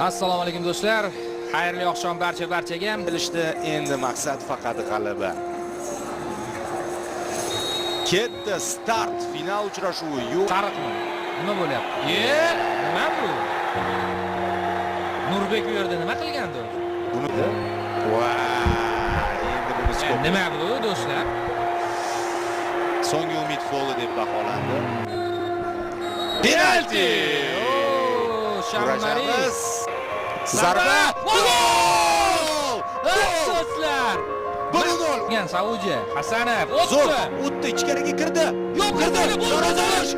Assalomu alaykum do'stlar. Xayrli oqshom barchaga. Bilishdi, endi maqsad faqat g'alaba. Ketdi start final uchrashuvi. Yo'q. Sariqmi? Nima bo'lyapti? Nima bu? Nurbek bu yerda nima qilgandi? Buni endi bunisi ko'p. Nima bu do'stlar? So'nggi umid foli deb baholandi. Penalti! Shammaris. Zarba! Gol! Do'stlar! 1-0. Saudiya Hasanov Zo'r, o'tdi. o'tdi, ichkariga kirdi. Yo'q, kirdi. Darvozalash!